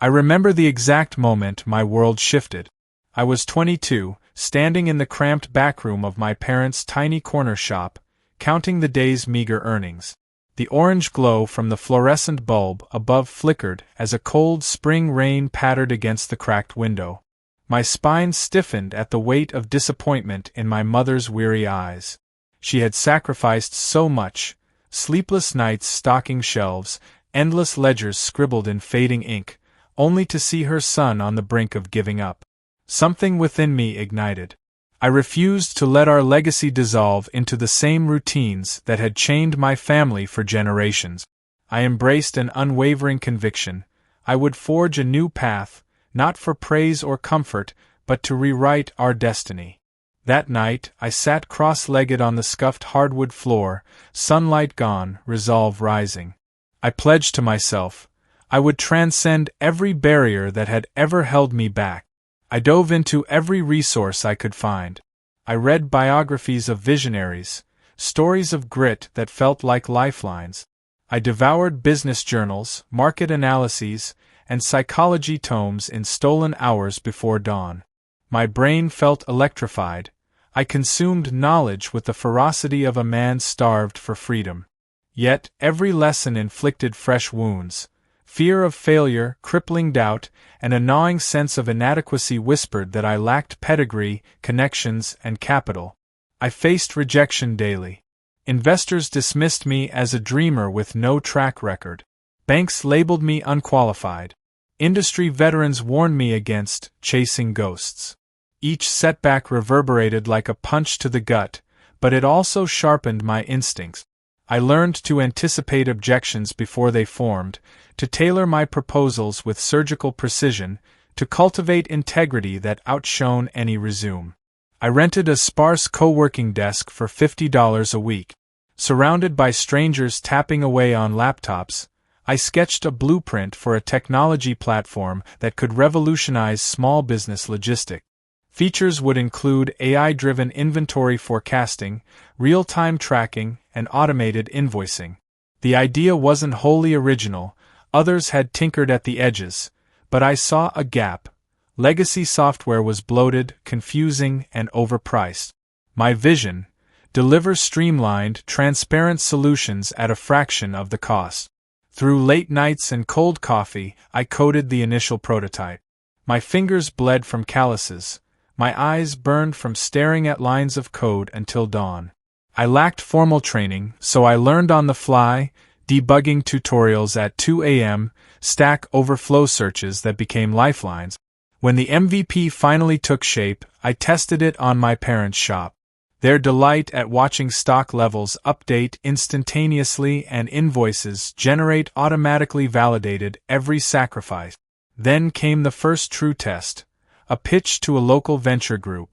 I remember the exact moment my world shifted. I was 22, standing in the cramped backroom of my parents' tiny corner shop, counting the day's meager earnings. The orange glow from the fluorescent bulb above flickered as a cold spring rain pattered against the cracked window. My spine stiffened at the weight of disappointment in my mother's weary eyes. She had sacrificed so much: sleepless nights stocking shelves, endless ledgers scribbled in fading ink, only to see her son on the brink of giving up. Something within me ignited. I refused to let our legacy dissolve into the same routines that had chained my family for generations. I embraced an unwavering conviction: I would forge a new path, not for praise or comfort, but to rewrite our destiny. That night, I sat cross-legged on the scuffed hardwood floor, sunlight gone, resolve rising. I pledged to myself, I would transcend every barrier that had ever held me back. I dove into every resource I could find. I read biographies of visionaries, stories of grit that felt like lifelines. I devoured business journals, market analyses, and psychology tomes in stolen hours before dawn. My brain felt electrified. I consumed knowledge with the ferocity of a man starved for freedom. Yet every lesson inflicted fresh wounds. Fear of failure, crippling doubt, and a gnawing sense of inadequacy whispered that I lacked pedigree, connections, and capital. I faced rejection daily. Investors dismissed me as a dreamer with no track record. Banks labeled me unqualified. Industry veterans warned me against chasing ghosts. Each setback reverberated like a punch to the gut, but it also sharpened my instincts. I learned to anticipate objections before they formed, to tailor my proposals with surgical precision, to cultivate integrity that outshone any resume. I rented a sparse co-working desk for $50 a week. Surrounded by strangers tapping away on laptops, I sketched a blueprint for a technology platform that could revolutionize small business logistics. Features would include AI-driven inventory forecasting, real-time tracking, and automated invoicing. The idea wasn't wholly original, others had tinkered at the edges, but I saw a gap. Legacy software was bloated, confusing, and overpriced. My vision: deliver streamlined, transparent solutions at a fraction of the cost. Through late nights and cold coffee, I coded the initial prototype. My fingers bled from calluses. My eyes burned from staring at lines of code until dawn. I lacked formal training, so I learned on the fly, debugging tutorials at 2 a.m., Stack Overflow searches that became lifelines. When the MVP finally took shape, I tested it on my parents' shop. Their delight at watching stock levels update instantaneously and invoices generate automatically validated every sacrifice. Then came the first true test. A pitch to a local venture group.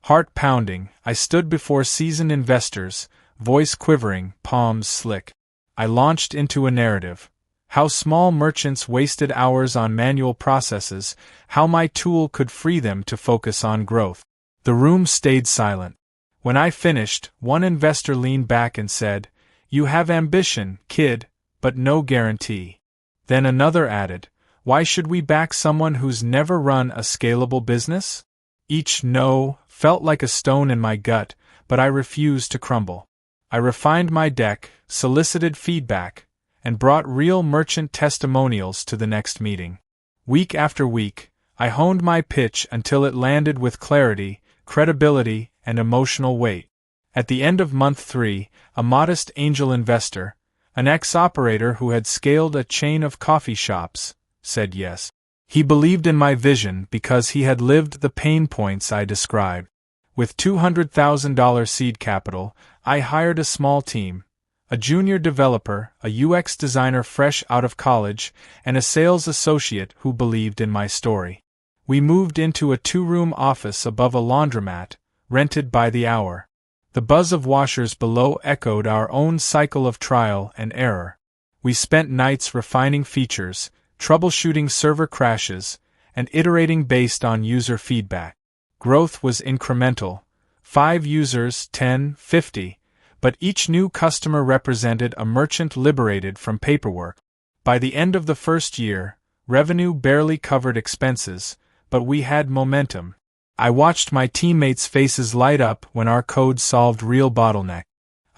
Heart pounding, I stood before seasoned investors, voice quivering, palms slick. I launched into a narrative. How small merchants wasted hours on manual processes, how my tool could free them to focus on growth. The room stayed silent. When I finished, one investor leaned back and said, "You have ambition, kid, but no guarantee." Then another added, "Why should we back someone who's never run a scalable business?" Each no felt like a stone in my gut, but I refused to crumble. I refined my deck, solicited feedback, and brought real merchant testimonials to the next meeting. Week after week, I honed my pitch until it landed with clarity, credibility, and emotional weight. At the end of month 3, a modest angel investor, an ex-operator who had scaled a chain of coffee shops, said yes. He believed in my vision because he had lived the pain points I described. With $200,000 seed capital, I hired a small team: a junior developer, a UX designer fresh out of college, and a sales associate who believed in my story. We moved into a 2-room office above a laundromat, rented by the hour. The buzz of washers below echoed our own cycle of trial and error. We spent nights refining features, troubleshooting server crashes, and iterating based on user feedback. Growth was incremental: 5 users, 10, 50, but each new customer represented a merchant liberated from paperwork. By the end of the first year, Revenue barely covered expenses, but we had momentum. I watched my teammates' faces light up when our code solved real bottleneck.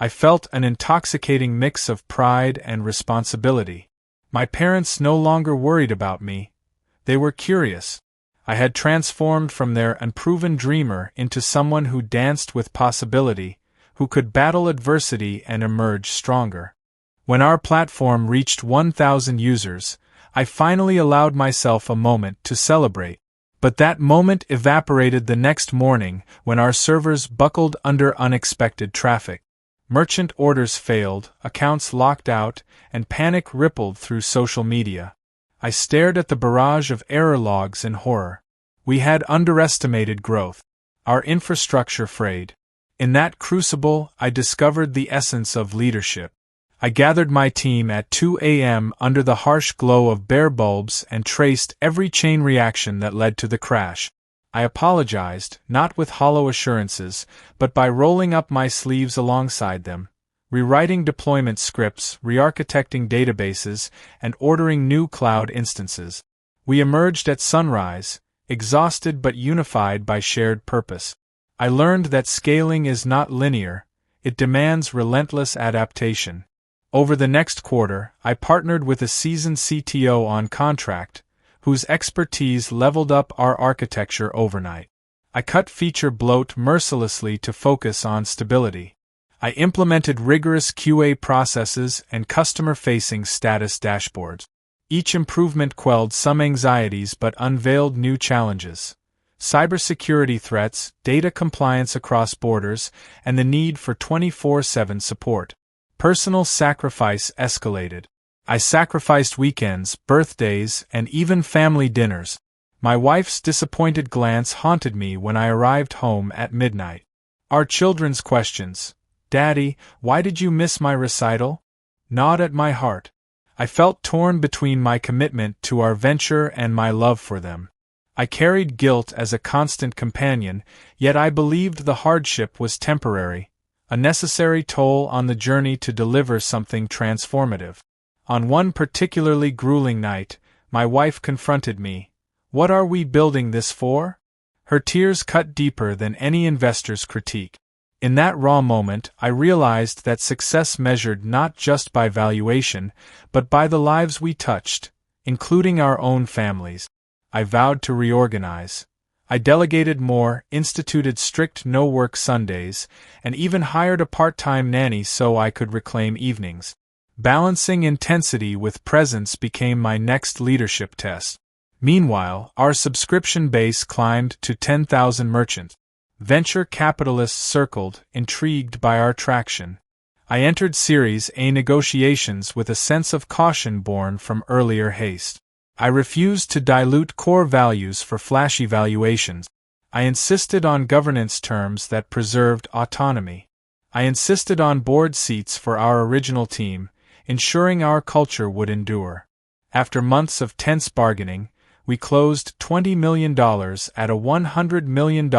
I felt an intoxicating mix of pride and responsibility. My parents no longer worried about me. They were curious. I had transformed from their unproven dreamer into someone who danced with possibility, who could battle adversity and emerge stronger. When our platform reached 1,000 users, I finally allowed myself a moment to celebrate. But that moment evaporated the next morning when our servers buckled under unexpected traffic. Merchant orders failed, accounts locked out, and panic rippled through social media. I stared at the barrage of error logs in horror. We had underestimated growth. Our infrastructure frayed. In that crucible, I discovered the essence of leadership. I gathered my team at 2 a.m. under the harsh glow of bare bulbs and traced every chain reaction that led to the crash. I apologized, not with hollow assurances, but by rolling up my sleeves alongside them, rewriting deployment scripts, re-architecting databases, and ordering new cloud instances. We emerged at sunrise, exhausted but unified by shared purpose. I learned that scaling is not linear, it demands relentless adaptation. Over the next quarter, I partnered with a seasoned CTO on contract, whose expertise leveled up our architecture overnight. I cut feature bloat mercilessly to focus on stability. I implemented rigorous QA processes and customer-facing status dashboards. Each improvement quelled some anxieties but unveiled new challenges. Cybersecurity threats, data compliance across borders, and the need for 24/7 support. Personal sacrifice escalated. I sacrificed weekends, birthdays, and even family dinners. My wife's disappointed glance haunted me when I arrived home at midnight. Our children's questions, "Daddy, why did you miss my recital?" gnawed at my heart. I felt torn between my commitment to our venture and my love for them. I carried guilt as a constant companion, yet I believed the hardship was temporary, a necessary toll on the journey to deliver something transformative. On one particularly grueling night, my wife confronted me. "What are we building this for?" Her tears cut deeper than any investor's critique. In that raw moment, I realized that success measured not just by valuation, but by the lives we touched, including our own families. I vowed to reorganize. I delegated more, instituted strict no-work Sundays, and even hired a part-time nanny so I could reclaim evenings. Balancing intensity with presence became my next leadership test. Meanwhile, our subscription base climbed to 10,000 merchants. Venture capitalists circled, intrigued by our traction. I entered Series A negotiations with a sense of caution born from earlier haste. I refused to dilute core values for flashy valuations. I insisted on governance terms that preserved autonomy. I insisted on board seats for our original team, ensuring our culture would endure. After months of tense bargaining, we closed $20 million at a $100 million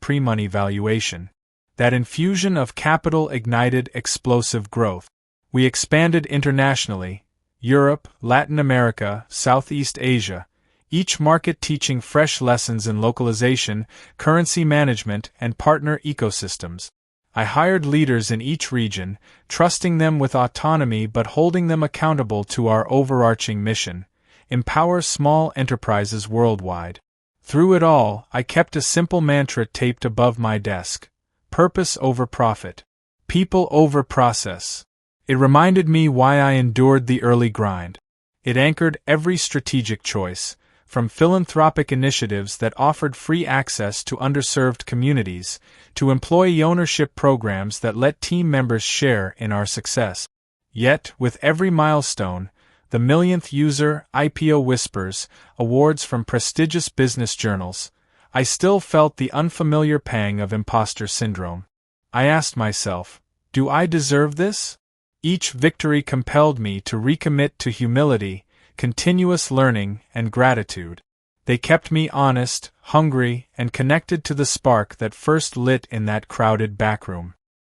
pre-money valuation. That infusion of capital ignited explosive growth. We expanded internationally, Europe, Latin America, Southeast Asia, each market teaching fresh lessons in localization, currency management, and partner ecosystems. I hired leaders in each region, trusting them with autonomy but holding them accountable to our overarching mission: empower small enterprises worldwide. Through it all, I kept a simple mantra taped above my desk: purpose over profit, people over process. It reminded me why I endured the early grind. It anchored every strategic choice, from philanthropic initiatives that offered free access to underserved communities, to employee ownership programs that let team members share in our success. Yet, with every milestone, the millionth user, IPO whispers, awards from prestigious business journals, I still felt the unfamiliar pang of imposter syndrome. I asked myself, do I deserve this? Each victory compelled me to recommit to humility, continuous learning, and gratitude. They kept me honest, hungry, and connected to the spark that first lit in that crowded backroom.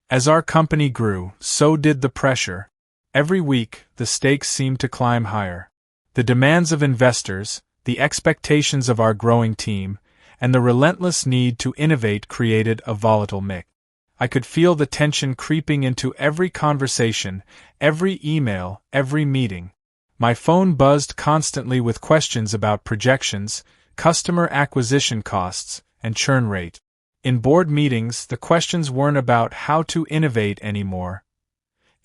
As our company grew, so did the pressure. Every week, the stakes seemed to climb higher. The demands of investors, the expectations of our growing team, and the relentless need to innovate created a volatile mix. I could feel the tension creeping into every conversation, every email, every meeting. My phone buzzed constantly with questions about projections, customer acquisition costs, and churn rate. In board meetings, the questions weren't about how to innovate anymore.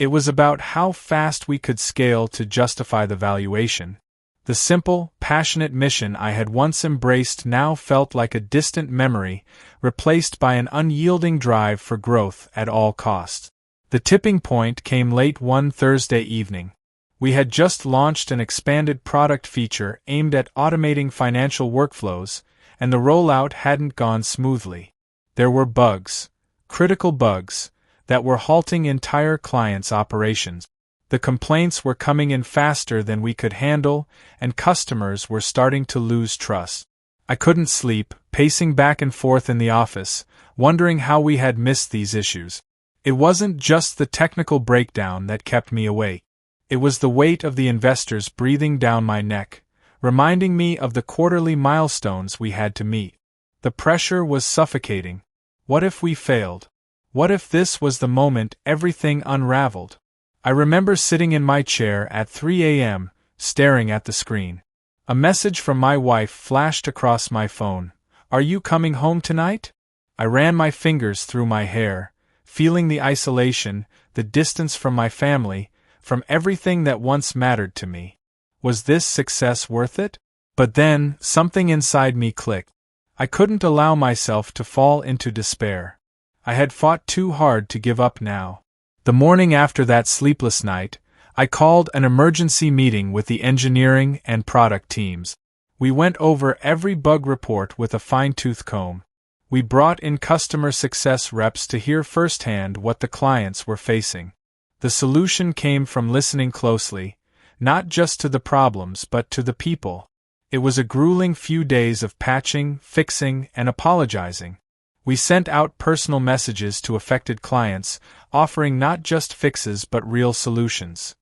It was about how fast we could scale to justify the valuation. The simple, passionate mission I had once embraced now felt like a distant memory, replaced by an unyielding drive for growth at all costs. The tipping point came late one Thursday evening. We had just launched an expanded product feature aimed at automating financial workflows, and the rollout hadn't gone smoothly. There were bugs, critical bugs, that were halting entire clients' operations. The complaints were coming in faster than we could handle, and customers were starting to lose trust. I couldn't sleep, pacing back and forth in the office, wondering how we had missed these issues. It wasn't just the technical breakdown that kept me awake. It was the weight of the investors breathing down my neck, reminding me of the quarterly milestones we had to meet. The pressure was suffocating. What if we failed? What if this was the moment everything unraveled? I remember sitting in my chair at 3 a.m., staring at the screen. A message from my wife flashed across my phone. "Are you coming home tonight?" I ran my fingers through my hair, feeling the isolation, the distance from my family, from everything that once mattered to me. Was this success worth it? But then, something inside me clicked. I couldn't allow myself to fall into despair. I had fought too hard to give up now. The morning after that sleepless night, I called an emergency meeting with the engineering and product teams. We went over every bug report with a fine-tooth comb. We brought in customer success reps to hear firsthand what the clients were facing. The solution came from listening closely, not just to the problems but to the people. It was a grueling few days of patching, fixing, and apologizing. We sent out personal messages to affected clients, offering not just fixes but real solutions.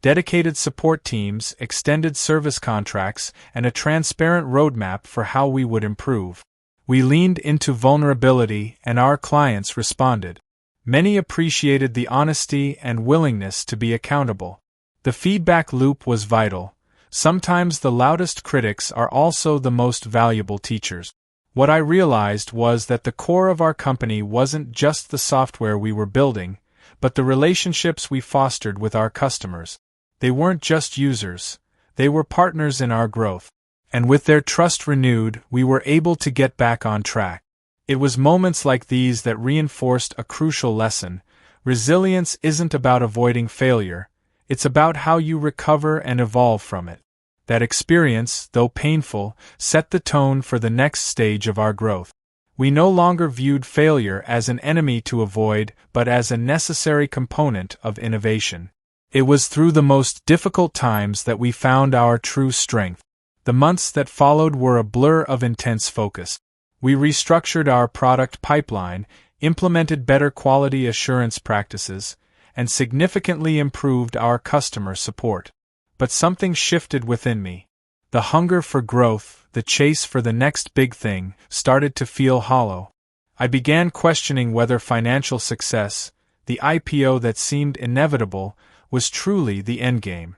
Dedicated support teams, extended service contracts, and a transparent roadmap for how we would improve. We leaned into vulnerability, and our clients responded. Many appreciated the honesty and willingness to be accountable. The feedback loop was vital. Sometimes the loudest critics are also the most valuable teachers. What I realized was that the core of our company wasn't just the software we were building, but the relationships we fostered with our customers. They weren't just users, they were partners in our growth. And with their trust renewed, we were able to get back on track. It was moments like these that reinforced a crucial lesson. Resilience isn't about avoiding failure, it's about how you recover and evolve from it. That experience, though painful, set the tone for the next stage of our growth. We no longer viewed failure as an enemy to avoid, but as a necessary component of innovation. It was through the most difficult times that we found our true strength. The months that followed were a blur of intense focus. We restructured our product pipeline, implemented better quality assurance practices, and significantly improved our customer support. But something shifted within me. The hunger for growth, the chase for the next big thing, started to feel hollow. I began questioning whether financial success, the IPO that seemed inevitable, was truly the endgame.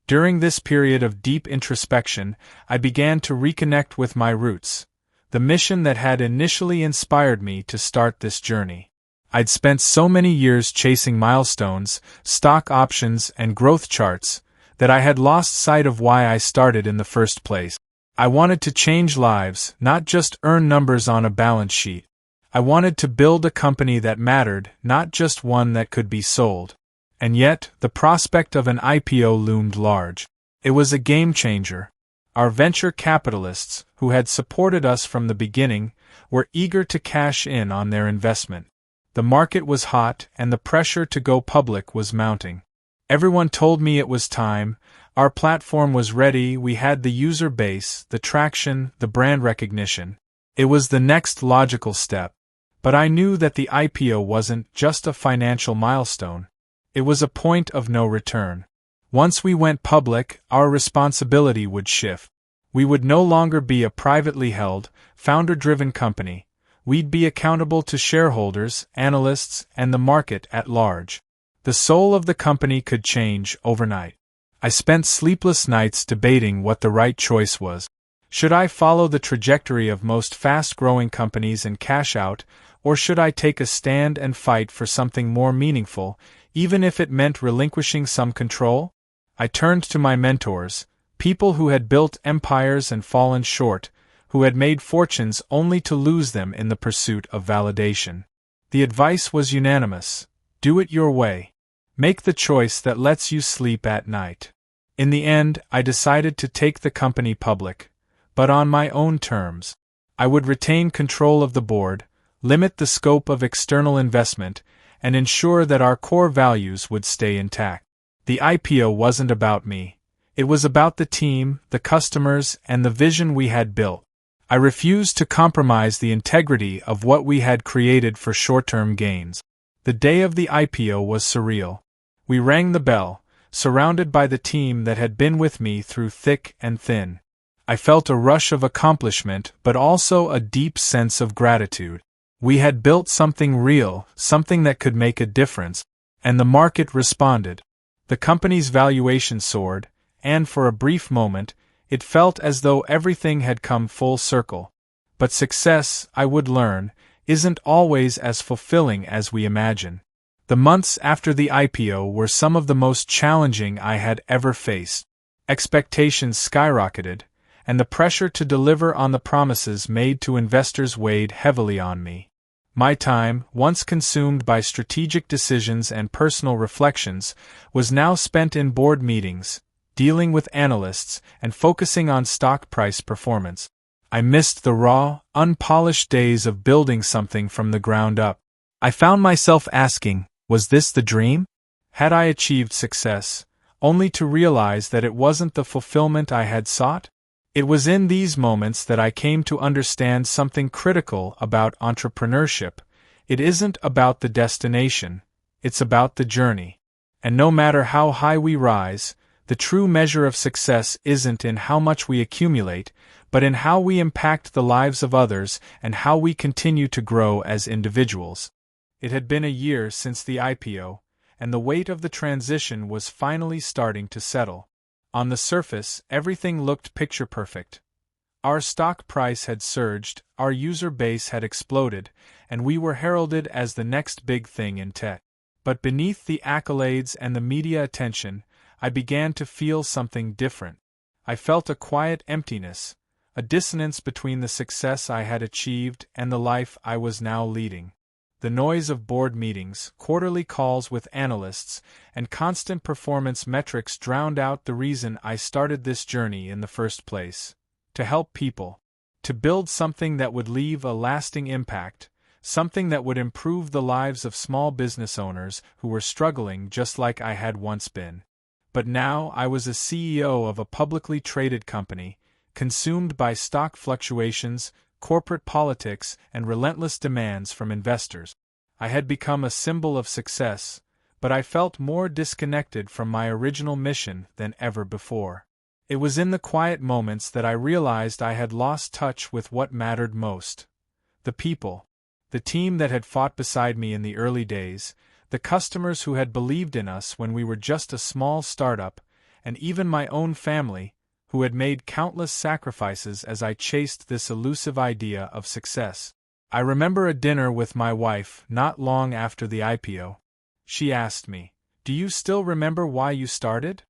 During this period of deep introspection, I began to reconnect with my roots, the mission that had initially inspired me to start this journey. I'd spent so many years chasing milestones, stock options, and growth charts, that I had lost sight of why I started in the first place. I wanted to change lives, not just earn numbers on a balance sheet. I wanted to build a company that mattered, not just one that could be sold. And yet, the prospect of an IPO loomed large. It was a game changer. Our venture capitalists, who had supported us from the beginning, were eager to cash in on their investment. The market was hot, and the pressure to go public was mounting. Everyone told me it was time. Our platform was ready, we had the user base, the traction, the brand recognition. It was the next logical step. But I knew that the IPO wasn't just a financial milestone. It was a point of no return. Once we went public, our responsibility would shift. We would no longer be a privately held, founder-driven company. We'd be accountable to shareholders, analysts, and the market at large. The soul of the company could change overnight. I spent sleepless nights debating what the right choice was. Should I follow the trajectory of most fast-growing companies and cash out, or should I take a stand and fight for something more meaningful, even if it meant relinquishing some control? I turned to my mentors, people who had built empires and fallen short, who had made fortunes only to lose them in the pursuit of validation. The advice was unanimous: do it your way. Make the choice that lets you sleep at night. In the end, I decided to take the company public, but on my own terms. I would retain control of the board, limit the scope of external investment, and ensure that our core values would stay intact. The IPO wasn't about me. It was about the team, the customers, and the vision we had built. I refused to compromise the integrity of what we had created for short-term gains. The day of the IPO was surreal. We rang the bell, surrounded by the team that had been with me through thick and thin. I felt a rush of accomplishment, but also a deep sense of gratitude. We had built something real, something that could make a difference, and the market responded. The company's valuation soared, and for a brief moment, it felt as though everything had come full circle. But success, I would learn, isn't always as fulfilling as we imagine. The months after the IPO were some of the most challenging I had ever faced. Expectations skyrocketed, and the pressure to deliver on the promises made to investors weighed heavily on me. My time, once consumed by strategic decisions and personal reflections, was now spent in board meetings, dealing with analysts, and focusing on stock price performance. I missed the raw, unpolished days of building something from the ground up. I found myself asking, was this the dream? Had I achieved success, only to realize that it wasn't the fulfillment I had sought? It was in these moments that I came to understand something critical about entrepreneurship. It isn't about the destination, it's about the journey. And no matter how high we rise, the true measure of success isn't in how much we accumulate, but in how we impact the lives of others and how we continue to grow as individuals. It had been a year since the IPO, and the weight of the transition was finally starting to settle. On the surface, everything looked picture-perfect. Our stock price had surged, our user base had exploded, and we were heralded as the next big thing in tech. But beneath the accolades and the media attention, I began to feel something different. I felt a quiet emptiness, a dissonance between the success I had achieved and the life I was now leading. The noise of board meetings, quarterly calls with analysts, and constant performance metrics drowned out the reason I started this journey in the first place: to help people, to build something that would leave a lasting impact, something that would improve the lives of small business owners who were struggling just like I had once been. But now I was a CEO of a publicly traded company, consumed by stock fluctuations, corporate politics, and relentless demands from investors. I had become a symbol of success, but I felt more disconnected from my original mission than ever before. It was in the quiet moments that I realized I had lost touch with what mattered most. The people. The team that had fought beside me in the early days, the customers who had believed in us when we were just a small startup, and even my own family, who had made countless sacrifices as I chased this elusive idea of success. I remember a dinner with my wife not long after the IPO. She asked me, "Do you still remember why you started?"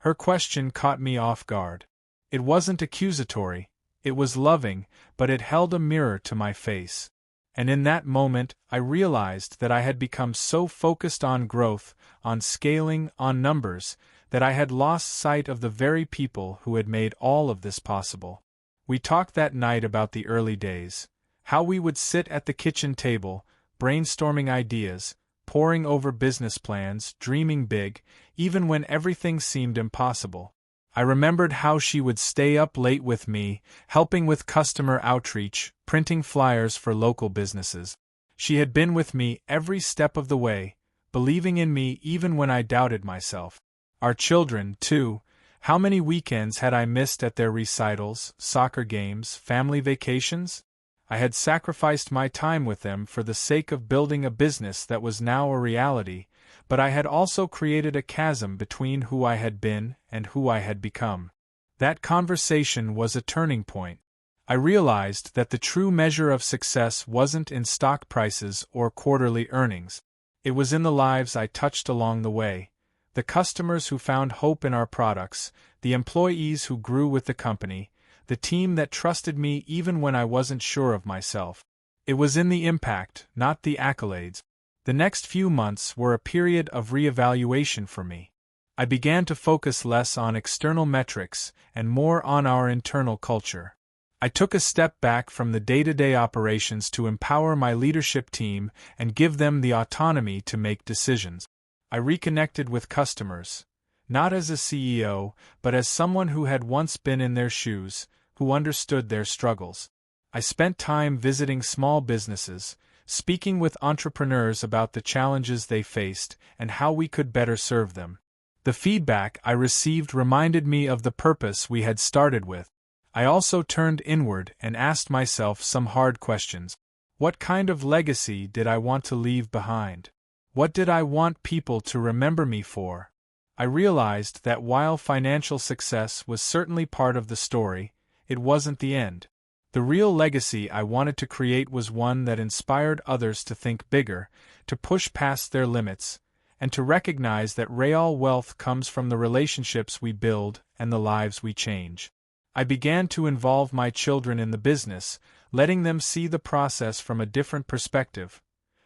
Her question caught me off guard. It wasn't accusatory, it was loving, but it held a mirror to my face. And in that moment, I realized that I had become so focused on growth, on scaling, on numbers, that I had lost sight of the very people who had made all of this possible. We talked that night about the early days, how we would sit at the kitchen table, brainstorming ideas, poring over business plans, dreaming big, even when everything seemed impossible. I remembered how she would stay up late with me, helping with customer outreach, printing flyers for local businesses. She had been with me every step of the way, believing in me even when I doubted myself. Our children, too. How many weekends had I missed at their recitals, soccer games, family vacations? I had sacrificed my time with them for the sake of building a business that was now a reality, but I had also created a chasm between who I had been and who I had become. That conversation was a turning point. I realized that the true measure of success wasn't in stock prices or quarterly earnings. It was in the lives I touched along the way. The customers who found hope in our products, the employees who grew with the company, the team that trusted me even when I wasn't sure of myself. It was in the impact, not the accolades. The next few months were a period of reevaluation for me. I began to focus less on external metrics and more on our internal culture. I took a step back from the day-to-day operations to empower my leadership team and give them the autonomy to make decisions. I reconnected with customers, not as a CEO, but as someone who had once been in their shoes, who understood their struggles. I spent time visiting small businesses, speaking with entrepreneurs about the challenges they faced and how we could better serve them. The feedback I received reminded me of the purpose we had started with. I also turned inward and asked myself some hard questions. What kind of legacy did I want to leave behind? What did I want people to remember me for? I realized that while financial success was certainly part of the story, it wasn't the end. The real legacy I wanted to create was one that inspired others to think bigger, to push past their limits, and to recognize that real wealth comes from the relationships we build and the lives we change. I began to involve my children in the business, letting them see the process from a different perspective,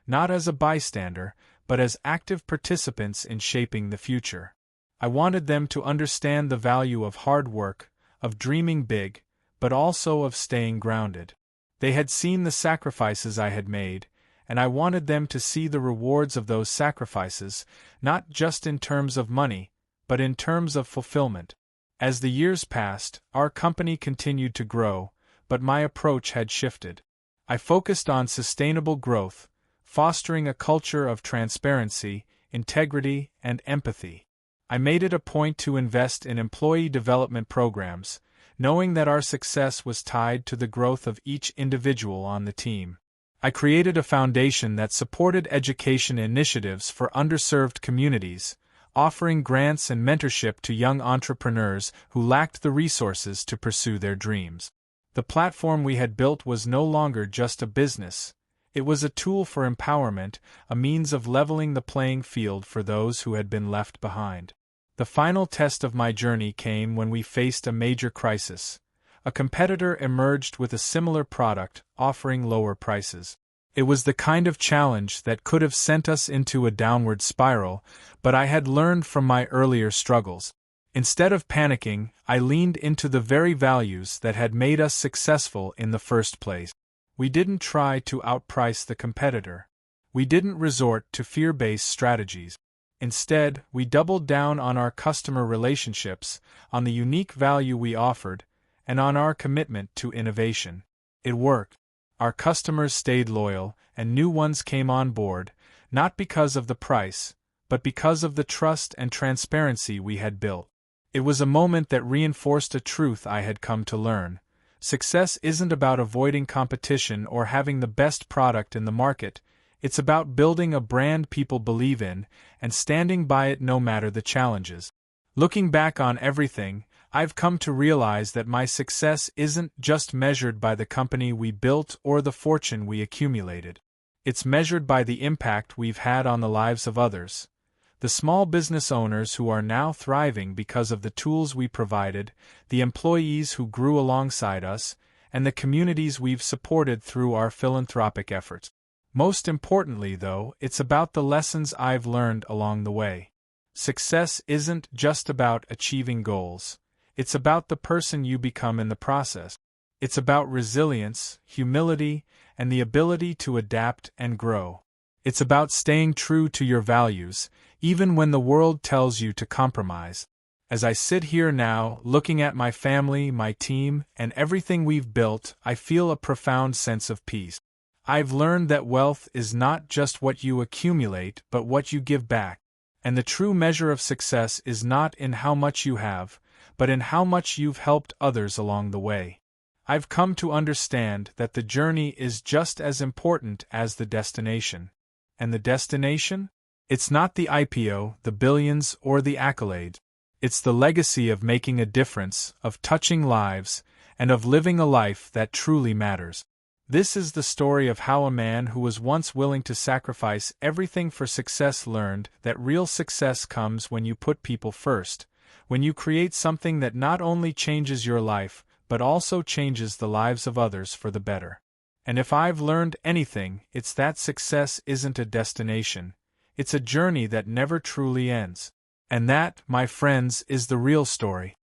not as a bystander, but as active participants in shaping the future. I wanted them to understand the value of hard work, of dreaming big, but also of staying grounded. They had seen the sacrifices I had made, and I wanted them to see the rewards of those sacrifices, not just in terms of money, but in terms of fulfillment. As the years passed, our company continued to grow, but my approach had shifted. I focused on sustainable growth, fostering a culture of transparency, integrity, and empathy. I made it a point to invest in employee development programs, knowing that our success was tied to the growth of each individual on the team. I created a foundation that supported education initiatives for underserved communities, offering grants and mentorship to young entrepreneurs who lacked the resources to pursue their dreams. The platform we had built was no longer just a business. It was a tool for empowerment, a means of leveling the playing field for those who had been left behind. The final test of my journey came when we faced a major crisis. A competitor emerged with a similar product, offering lower prices. It was the kind of challenge that could have sent us into a downward spiral, but I had learned from my earlier struggles. Instead of panicking, I leaned into the very values that had made us successful in the first place. We didn't try to outprice the competitor. We didn't resort to fear-based strategies. Instead, we doubled down on our customer relationships, on the unique value we offered, and on our commitment to innovation. It worked. Our customers stayed loyal, and new ones came on board, not because of the price, but because of the trust and transparency we had built. It was a moment that reinforced a truth I had come to learn. Success isn't about avoiding competition or having the best product in the market. It's about building a brand people believe in and standing by it no matter the challenges. Looking back on everything, I've come to realize that my success isn't just measured by the company we built or the fortune we accumulated. It's measured by the impact we've had on the lives of others. The small business owners who are now thriving because of the tools we provided, the employees who grew alongside us, and the communities we've supported through our philanthropic efforts. Most importantly, though, it's about the lessons I've learned along the way. Success isn't just about achieving goals. It's about the person you become in the process. It's about resilience, humility, and the ability to adapt and grow. It's about staying true to your values, even when the world tells you to compromise. As I sit here now, looking at my family, my team, and everything we've built, I feel a profound sense of peace. I've learned that wealth is not just what you accumulate, but what you give back. And the true measure of success is not in how much you have, but in how much you've helped others along the way. I've come to understand that the journey is just as important as the destination. And the destination? It's not the IPO, the billions, or the accolade. It's the legacy of making a difference, of touching lives, and of living a life that truly matters. This is the story of how a man who was once willing to sacrifice everything for success learned that real success comes when you put people first, when you create something that not only changes your life, but also changes the lives of others for the better. And if I've learned anything, it's that success isn't a destination, it's a journey that never truly ends. And that, my friends, is the real story.